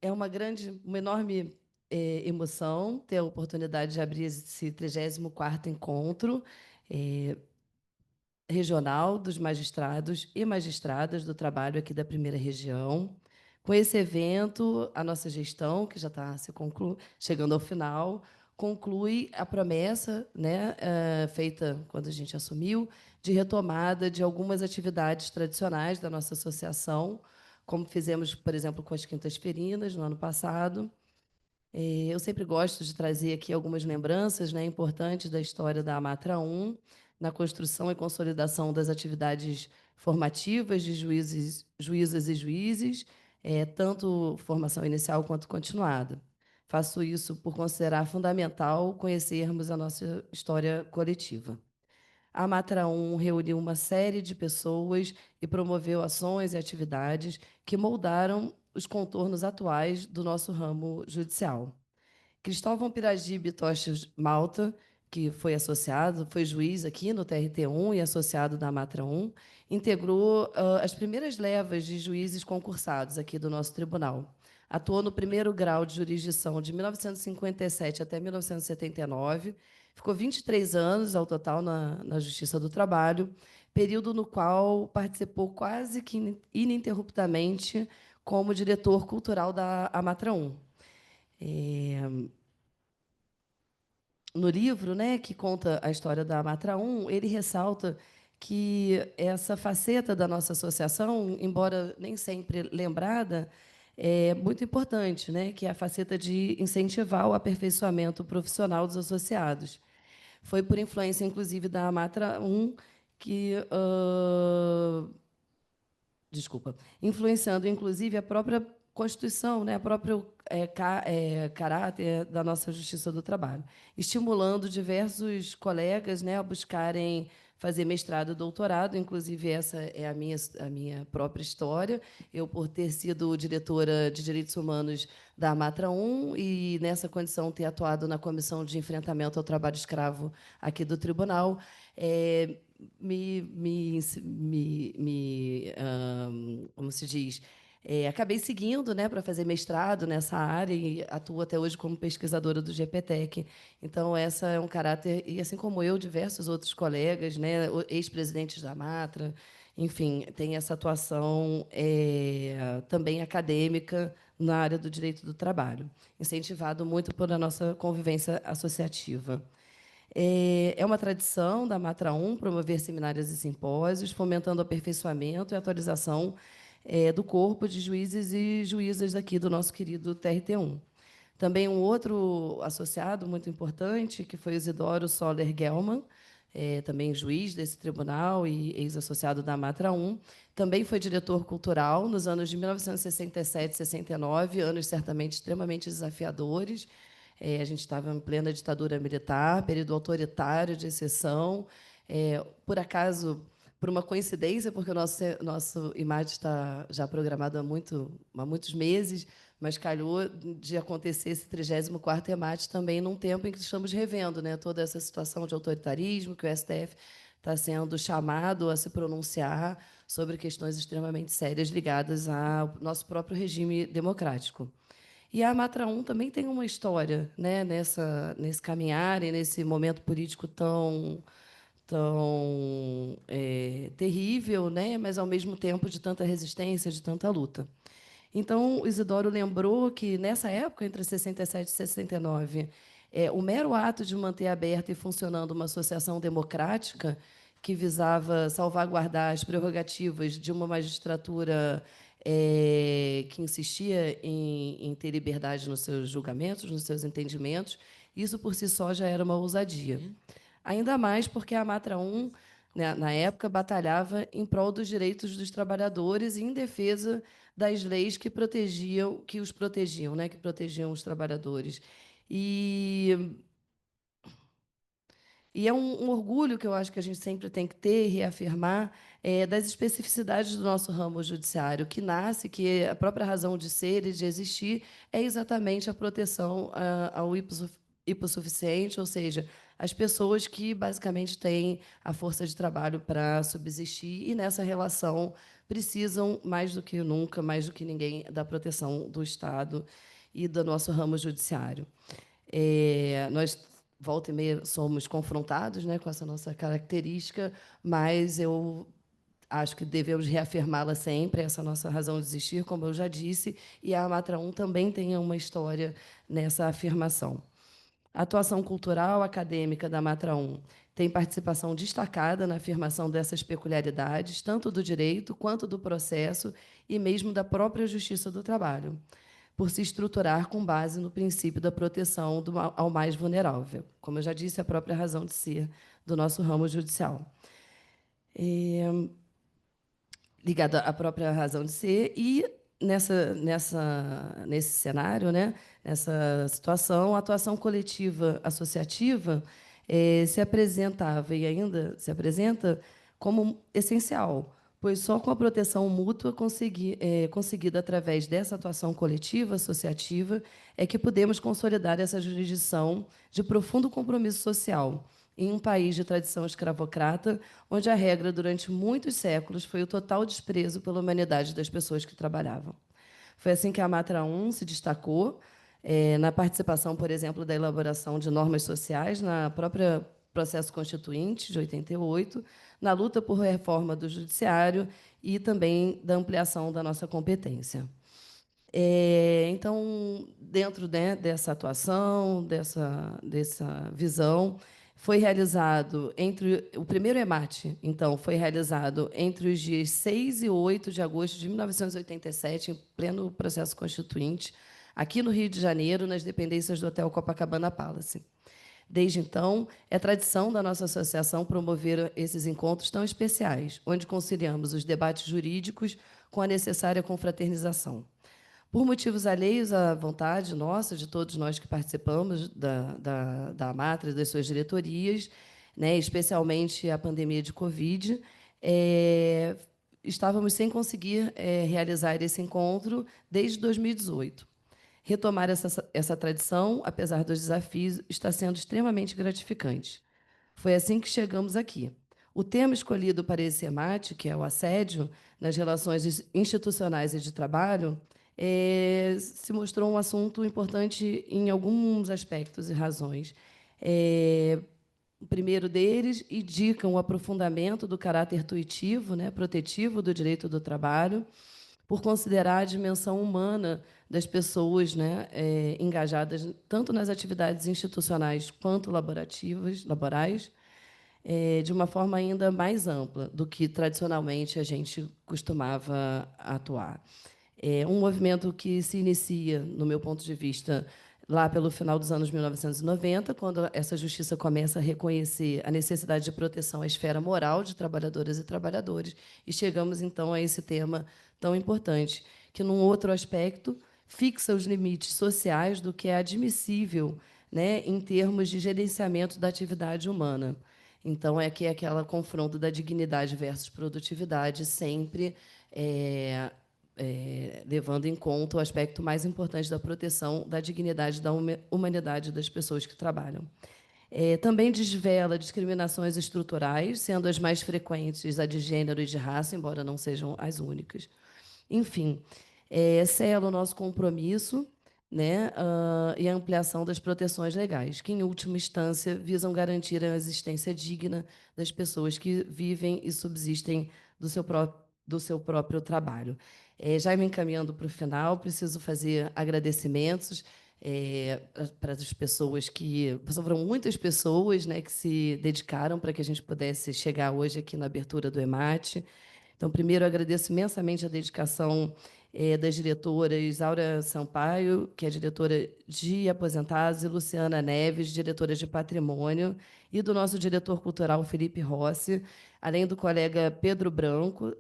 é uma enorme emoção ter a oportunidade de abrir esse 34º encontro regional dos magistrados e magistradas do trabalho aqui da primeira região. Com esse evento, a nossa gestão, que já está chegando ao final, conclui a promessa, né, feita quando a gente assumiu, de retomada de algumas atividades tradicionais da nossa associação, como fizemos, por exemplo, com as quintas-ferinas, no ano passado. Eu sempre gosto de trazer aqui algumas lembranças, né, importantes da história da Amatra 1, na construção e consolidação das atividades formativas de juízas e juízes, tanto formação inicial quanto continuada. Faço isso por considerar fundamental conhecermos a nossa história coletiva. A Matra 1 reuniu uma série de pessoas e promoveu ações e atividades que moldaram os contornos atuais do nosso ramo judicial. Cristóvão Piragibe Tochas Malta, que foi juiz aqui no TRT1 e associado da Matra 1, integrou as primeiras levas de juízes concursados aqui do nosso tribunal. Atuou no primeiro grau de jurisdição de 1957 até 1979, ficou 23 anos ao total na Justiça do Trabalho, período no qual participou quase que ininterruptamente como diretor cultural da Amatra 1. No livro, né, que conta a história da Matra 1, ele ressalta que essa faceta da nossa associação, embora nem sempre lembrada, é muito importante, né, que é a faceta de incentivar o aperfeiçoamento profissional dos associados. Foi por influência, inclusive, da Matra 1 que desculpa, influenciando, inclusive, a própria Constituição, né, o próprio caráter da nossa Justiça do Trabalho, estimulando diversos colegas, né, a buscarem fazer mestrado e doutorado, inclusive essa é a minha própria história. Eu, por ter sido diretora de Direitos Humanos da Matra 1 e, nessa condição, ter atuado na Comissão de Enfrentamento ao Trabalho Escravo aqui do Tribunal, como se diz, acabei seguindo, né, para fazer mestrado nessa área e atuo até hoje como pesquisadora do GPTEC. Então, essa é um caráter, e assim como eu, diversos outros colegas, né, ex-presidentes da Matra, enfim, tem essa atuação também acadêmica na área do direito do trabalho, incentivado muito por a nossa convivência associativa. É uma tradição da Matra 1 promover seminários e simpósios, fomentando o aperfeiçoamento e atualização do corpo de juízes e juízas aqui do nosso querido TRT1. Também um outro associado muito importante, que foi o Isidoro Soller Gelman, também juiz desse tribunal e ex-associado da Matra 1, também foi diretor cultural nos anos de 1967 e 69, anos certamente extremamente desafiadores. A gente estava em plena ditadura militar, período autoritário de exceção. Por acaso, por uma coincidência, porque o nosso IMAD está já programado há muitos meses, mas calhou de acontecer esse 34º EMAT também num tempo em que estamos revendo, né, toda essa situação de autoritarismo, que o STF está sendo chamado a se pronunciar sobre questões extremamente sérias ligadas ao nosso próprio regime democrático. E a Matra 1 também tem uma história, né, nesse caminhar e nesse momento político tão terrível, né, mas, ao mesmo tempo, de tanta resistência, de tanta luta. Então, o Isidoro lembrou que, nessa época, entre 67 e 69, o mero ato de manter aberta e funcionando uma associação democrática que visava salvaguardar as prerrogativas de uma magistratura que insistia em ter liberdade nos seus julgamentos, nos seus entendimentos, isso por si só já era uma ousadia. Ainda mais porque a Matra 1, né, na época, batalhava em prol dos direitos dos trabalhadores e em defesa das leis que os protegiam, né, que protegiam os trabalhadores. E é um orgulho que eu acho que a gente sempre tem que ter, reafirmar, das especificidades do nosso ramo judiciário, que nasce, que a própria razão de ser e de existir é exatamente a proteção ao hipossuficiente, ou seja, as pessoas que basicamente têm a força de trabalho para subsistir e nessa relação precisam, mais do que nunca, mais do que ninguém, da proteção do Estado e do nosso ramo judiciário. Nós, volta e meia, somos confrontados, né, com essa nossa característica, mas eu acho que devemos reafirmá-la sempre, essa nossa razão de existir, como eu já disse, e a Matra 1 também tem uma história nessa afirmação. A atuação cultural acadêmica da Matra 1 tem participação destacada na afirmação dessas peculiaridades, tanto do direito quanto do processo e mesmo da própria justiça do trabalho, por se estruturar com base no princípio da proteção ao mais vulnerável, como eu já disse, a própria razão de ser do nosso ramo judicial. Ligada à própria razão de ser, e nesse cenário, né, nessa situação, a atuação coletiva associativa se apresentava e ainda se apresenta como essencial, pois só com a proteção mútua conseguida através dessa atuação coletiva associativa é que podemos consolidar essa jurisdição de profundo compromisso social em um país de tradição escravocrata, onde a regra, durante muitos séculos, foi o total desprezo pela humanidade das pessoas que trabalhavam. Foi assim que a Matra 1 se destacou, na participação, por exemplo, da elaboração de normas sociais, na própria processo constituinte de 88, na luta por reforma do judiciário e também da ampliação da nossa competência. Então, dentro, né, dessa atuação, dessa visão, foi realizado o primeiro EMAT, então, foi realizado entre os dias 6 e 8 de agosto de 1987, em pleno processo constituinte, aqui no Rio de Janeiro, nas dependências do Hotel Copacabana Palace. Desde então, é tradição da nossa associação promover esses encontros tão especiais, onde conciliamos os debates jurídicos com a necessária confraternização. Por motivos alheios à vontade nossa, de todos nós que participamos da Matra e das suas diretorias, né, especialmente a pandemia de Covid, estávamos sem conseguir realizar esse encontro desde 2018. Retomar essa tradição, apesar dos desafios, está sendo extremamente gratificante. Foi assim que chegamos aqui. O tema escolhido para esse EMAT, que é o assédio nas relações institucionais e de trabalho, se mostrou um assunto importante em alguns aspectos e razões. O primeiro deles indica um aprofundamento do caráter tuitivo, né, protetivo do direito do trabalho, por considerar a dimensão humana das pessoas, né, engajadas tanto nas atividades institucionais quanto laborais, de uma forma ainda mais ampla do que tradicionalmente a gente costumava atuar. Um movimento que se inicia, no meu ponto de vista, lá pelo final dos anos 1990, quando essa justiça começa a reconhecer a necessidade de proteção à esfera moral de trabalhadoras e trabalhadores, e chegamos, então, a esse tema tão importante, que, num outro aspecto, fixa os limites sociais do que é admissível, né, em termos de gerenciamento da atividade humana. Então, é aquele confronto da dignidade versus produtividade, sempre levando em conta o aspecto mais importante da proteção da dignidade da humanidade das pessoas que trabalham. Também desvela discriminações estruturais, sendo as mais frequentes a de gênero e de raça, embora não sejam as únicas. Enfim, sela o nosso compromisso, né, e a ampliação das proteções legais, que, em última instância, visam garantir a existência digna das pessoas que vivem e subsistem do seu próprio trabalho. Já me encaminhando para o final, preciso fazer agradecimentos para as pessoas que... Foram muitas pessoas, né, que se dedicaram para que a gente pudesse chegar hoje aqui na abertura do EMAT. Então, primeiro, agradeço imensamente a dedicação das diretoras Aura Sampaio, que é diretora de Aposentados, e Luciana Neves, diretora de Patrimônio, e do nosso diretor cultural, Felipe Rossi, além do colega Pedro Branco,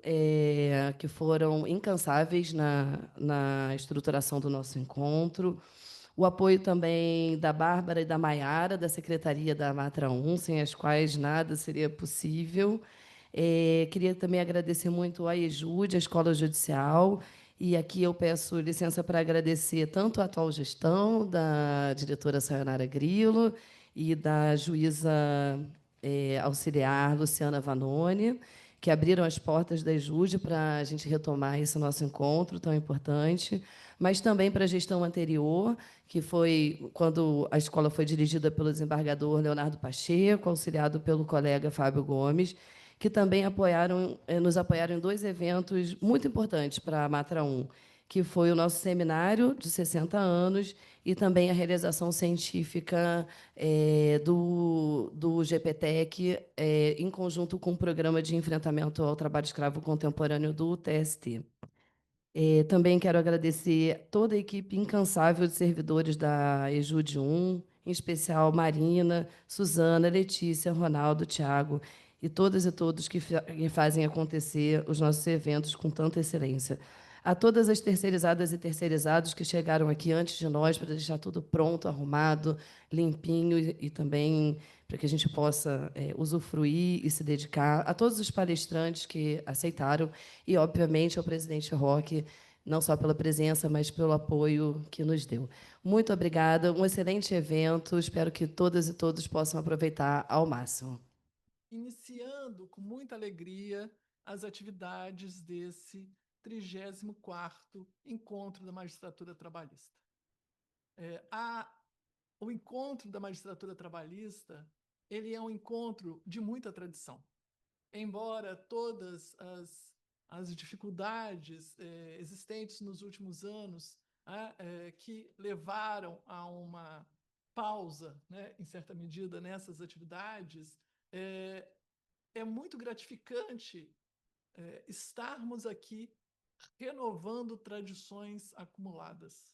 que foram incansáveis na estruturação do nosso encontro. O apoio também da Bárbara e da Maiara, da Secretaria da Matra 1, sem as quais nada seria possível. Queria também agradecer muito à EJUD, a Escola Judicial, e aqui eu peço licença para agradecer tanto a atual gestão, da diretora Sayonara Grilo e da juíza auxiliar Luciana Vanoni, que abriram as portas da EJUD para a gente retomar esse nosso encontro tão importante, mas também para a gestão anterior, que foi quando a escola foi dirigida pelo desembargador Leonardo Pacheco, auxiliado pelo colega Fábio Gomes, que também nos apoiaram em dois eventos muito importantes para a Matra 1, que foi o nosso seminário de 60 anos e também a realização científica do GPTEC, em conjunto com o Programa de Enfrentamento ao Trabalho Escravo Contemporâneo do TST. Também quero agradecer toda a equipe incansável de servidores da EJUD 1, em especial Marina, Suzana, Letícia, Ronaldo, Tiago, e todas e todos que fazem acontecer os nossos eventos com tanta excelência. A todas as terceirizadas e terceirizados que chegaram aqui antes de nós para deixar tudo pronto, arrumado, limpinho e também para que a gente possa usufruir e se dedicar. A todos os palestrantes que aceitaram e, obviamente, ao presidente Roque, não só pela presença, mas pelo apoio que nos deu. Muito obrigada, um excelente evento, espero que todas e todos possam aproveitar ao máximo. Iniciando com muita alegria as atividades desse 34º Encontro da Magistratura Trabalhista. O Encontro da Magistratura Trabalhista, ele é um encontro de muita tradição. Embora todas as dificuldades existentes nos últimos anos que levaram a uma pausa, né, em certa medida, nessas atividades, é muito gratificante estarmos aqui renovando tradições acumuladas.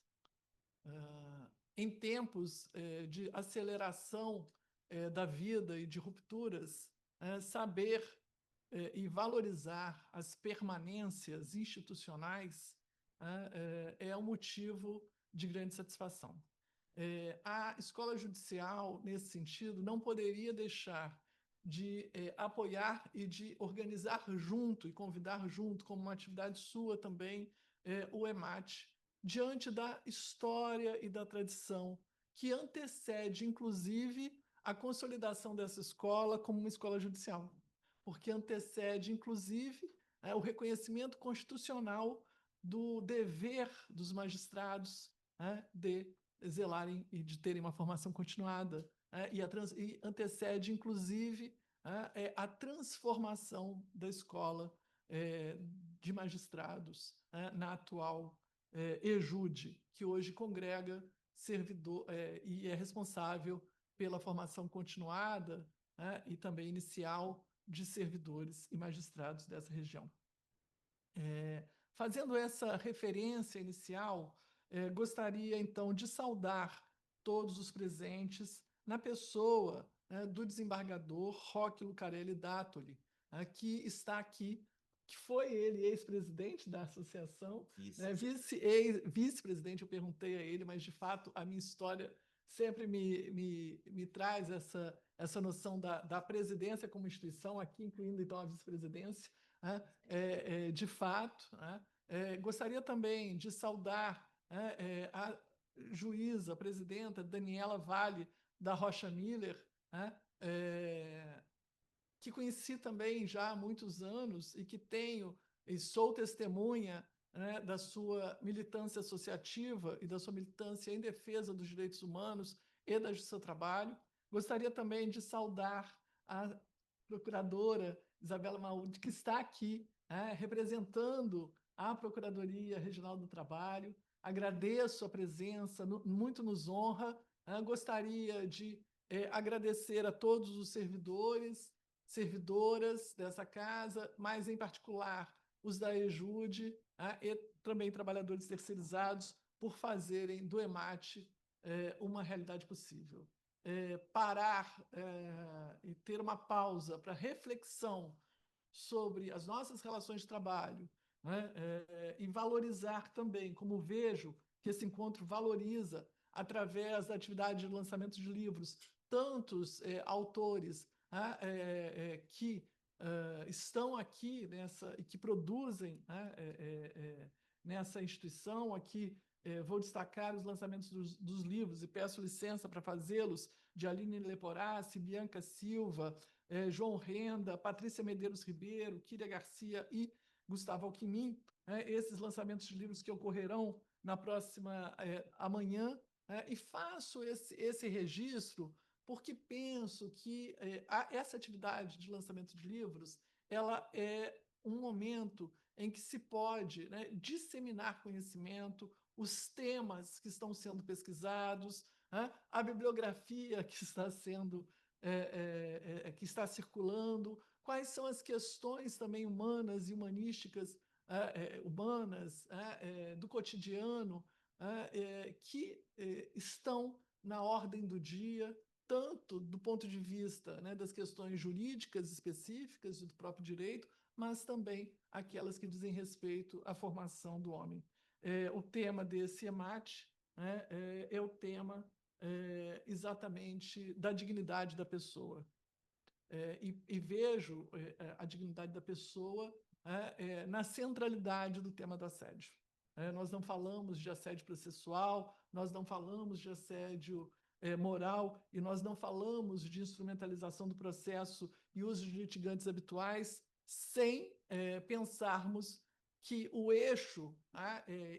Em tempos de aceleração da vida e de rupturas, saber e valorizar as permanências institucionais é um motivo de grande satisfação. A escola judicial, nesse sentido, não poderia deixar de apoiar e de organizar junto e convidar junto, como uma atividade sua também, o EMAT, diante da história e da tradição que antecede, inclusive, a consolidação dessa escola como uma escola judicial, porque antecede, inclusive, o reconhecimento constitucional do dever dos magistrados de zelarem e de terem uma formação continuada, e antecede, inclusive, a transformação da escola de magistrados na atual EJUD, que hoje congrega servidor e é responsável pela formação continuada e também inicial de servidores e magistrados dessa região. Fazendo essa referência inicial, gostaria, então, de saudar todos os presentes na pessoa do desembargador Roque Lucarelli Dáttoli, que está aqui, que foi ele ex-presidente da associação, vice-presidente, eu perguntei a ele, mas, de fato, a minha história sempre me traz essa noção da presidência como instituição, aqui incluindo, então, a vice-presidência, de fato. Gostaria também de saudar a juíza, a presidenta Daniela Vale da Rocha Miller, que conheci também já há muitos anos e que tenho e sou testemunha da sua militância associativa e da sua militância em defesa dos direitos humanos e da justiça do trabalho. Gostaria também de saudar a procuradora Isabela Maúde, que está aqui representando a Procuradoria Regional do Trabalho. Agradeço a presença, muito nos honra. Gostaria de agradecer a todos os servidores, servidoras dessa casa, mas, em particular, os da EJUD e também trabalhadores terceirizados, por fazerem do EMAT uma realidade possível. Parar e ter uma pausa para reflexão sobre as nossas relações de trabalho, e valorizar também, como vejo que esse encontro valoriza, através da atividade de lançamento de livros, tantos autores que estão aqui e que produzem nessa instituição. Aqui vou destacar os lançamentos dos livros e peço licença para fazê-los, de Aline Leporassi, Bianca Silva, João Renda, Patrícia Medeiros Ribeiro, Kíria Garcia e Gustavo Alckmin, esses lançamentos de livros que ocorrerão na próxima amanhã, e faço esse registro porque penso que essa atividade de lançamento de livros ela é um momento em que se pode, né, disseminar conhecimento, os temas que estão sendo pesquisados, a bibliografia que está sendo que está circulando, quais são as questões também humanas e humanísticas humanas do cotidiano que estão na ordem do dia, tanto do ponto de vista, né, das questões jurídicas específicas do próprio direito, mas também aquelas que dizem respeito à formação do homem. O tema desse EMAT, né, é o tema exatamente da dignidade da pessoa. E vejo a dignidade da pessoa na centralidade do tema do assédio. Nós não falamos de assédio processual, nós não falamos de assédio moral, e nós não falamos de instrumentalização do processo e uso de litigantes habituais sem pensarmos que o eixo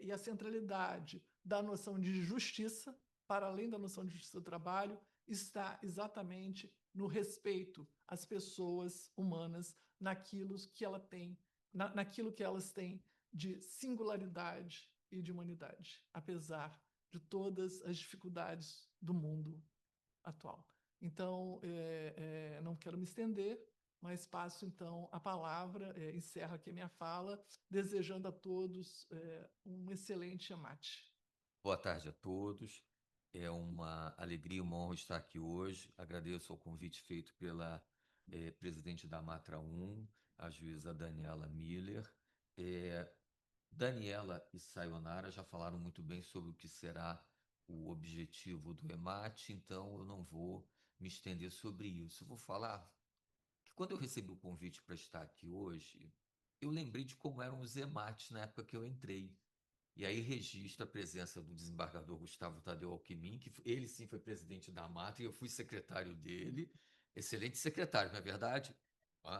e a centralidade da noção de justiça, para além da noção de justiça do trabalho, está exatamente no respeito às pessoas humanas, naquilo que elas têm de singularidade e de humanidade, apesar de todas as dificuldades do mundo atual. Então, não quero me estender, mas passo então a palavra, encerro aqui a minha fala, desejando a todos um excelente amate. Boa tarde a todos. É uma alegria, uma honra estar aqui hoje. Agradeço ao convite feito pela presidente da Matra 1, a juíza Daniela Miller. Daniela e Sayonara já falaram muito bem sobre o que será o objetivo do EMAT, então eu não vou me estender sobre isso. Eu vou falar que quando eu recebi o convite para estar aqui hoje, eu lembrei de como eram os EMATs na época que eu entrei. E aí registra a presença do desembargador Gustavo Tadeu Alckmin, que ele sim foi presidente da Mata e eu fui secretário dele. Excelente secretário, não é verdade?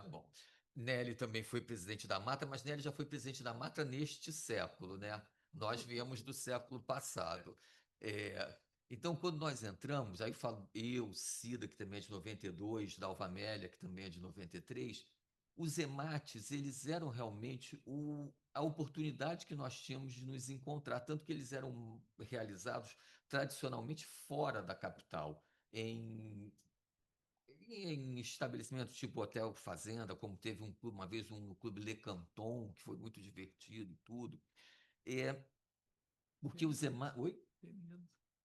Bom. Nelly também foi presidente da Mata, mas Nelly já foi presidente da Mata neste século, né? Nós viemos do século passado. Então, quando nós entramos, aí falo eu, Cida, que também é de 92, Dalva Amélia, que também é de 93, os emates, eles eram realmente a oportunidade que nós tínhamos de nos encontrar, tanto que eles eram realizados tradicionalmente fora da capital, em estabelecimentos tipo Hotel Fazenda, como teve um clube, uma vez um clube Le Canton, que foi muito divertido e tudo. É, porque os emates... Oi?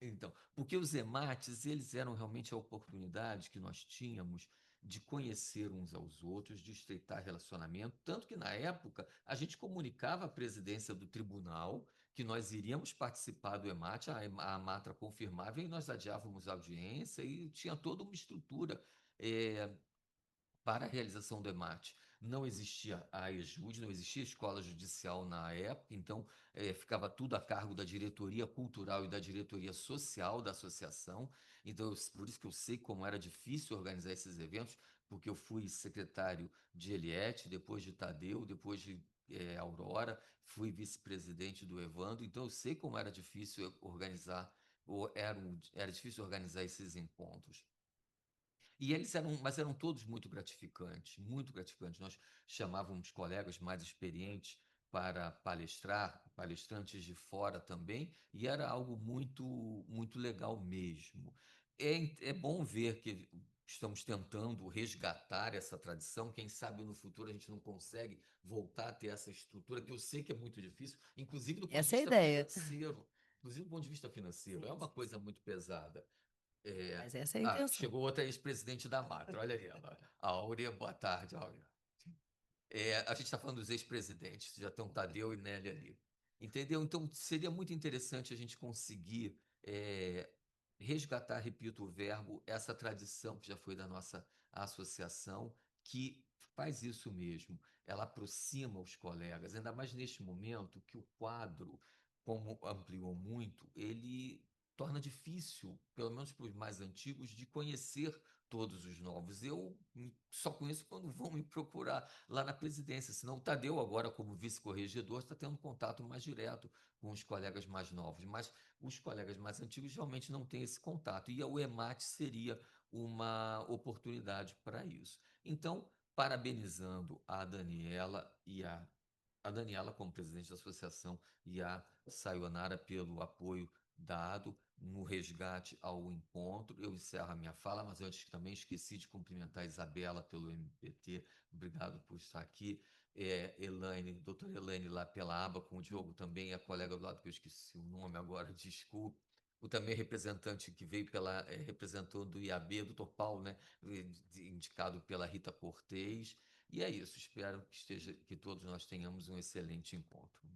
Então, porque os emates, eles eram realmente a oportunidade que nós tínhamos de conhecer uns aos outros, de estreitar relacionamento, tanto que na época a gente comunicava à presidência do tribunal que nós iríamos participar do EMAT, a Matra confirmava e nós adiávamos a audiência e tinha toda uma estrutura para a realização do EMAT. Não existia a EJUD, não existia escola judicial na época, então ficava tudo a cargo da diretoria cultural e da diretoria social da associação. Então, por isso que eu sei como era difícil organizar esses eventos, porque eu fui secretário de Eliette, depois de Tadeu, depois de Aurora, fui vice-presidente do Evandro, então eu sei como era difícil organizar, ou era difícil organizar esses encontros. E eles mas eram todos muito gratificantes, muito gratificantes. Nós chamávamos colegas mais experientes para palestrar, palestrantes de fora também, e era algo muito, muito legal mesmo. É bom ver que estamos tentando resgatar essa tradição. Quem sabe no futuro a gente não consegue voltar a ter essa estrutura, que eu sei que é muito difícil, inclusive do ponto de Essa é a vista ideia. financeiro. Inclusive do ponto de vista financeiro, é Sim, uma sim, coisa sim. muito pesada. Mas essa é a intenção. Chegou outra ex-presidente da Matra, olha aí ela. A Áurea, boa tarde, Áurea. A gente está falando dos ex-presidentes, já estão Tadeu e Nelly ali. Entendeu? Então, seria muito interessante a gente conseguir resgatar, repito o verbo, essa tradição que já foi da nossa associação, que faz isso mesmo. Ela aproxima os colegas, ainda mais neste momento que o quadro, como ampliou muito, ele torna difícil, pelo menos para os mais antigos, de conhecer todos os novos. Eu só conheço quando vão me procurar lá na presidência, senão o Tadeu, agora como vice-corregedor, está tendo contato mais direto com os colegas mais novos, mas os colegas mais antigos realmente não têm esse contato, e o EMAT seria uma oportunidade para isso. Então, parabenizando a Daniela como presidente da associação e a Sayonara pelo apoio dado no resgate ao encontro. Eu encerro a minha fala, mas antes também esqueci de cumprimentar a Isabela pelo MPT. Obrigado por estar aqui. Doutora Elaine lá pela aba, com o Diogo também, a colega do lado que eu esqueci o nome agora, desculpe. O também representante que veio representando o IAB, doutor Paulo, né, indicado pela Rita Cortez. E é isso, espero que todos nós tenhamos um excelente encontro.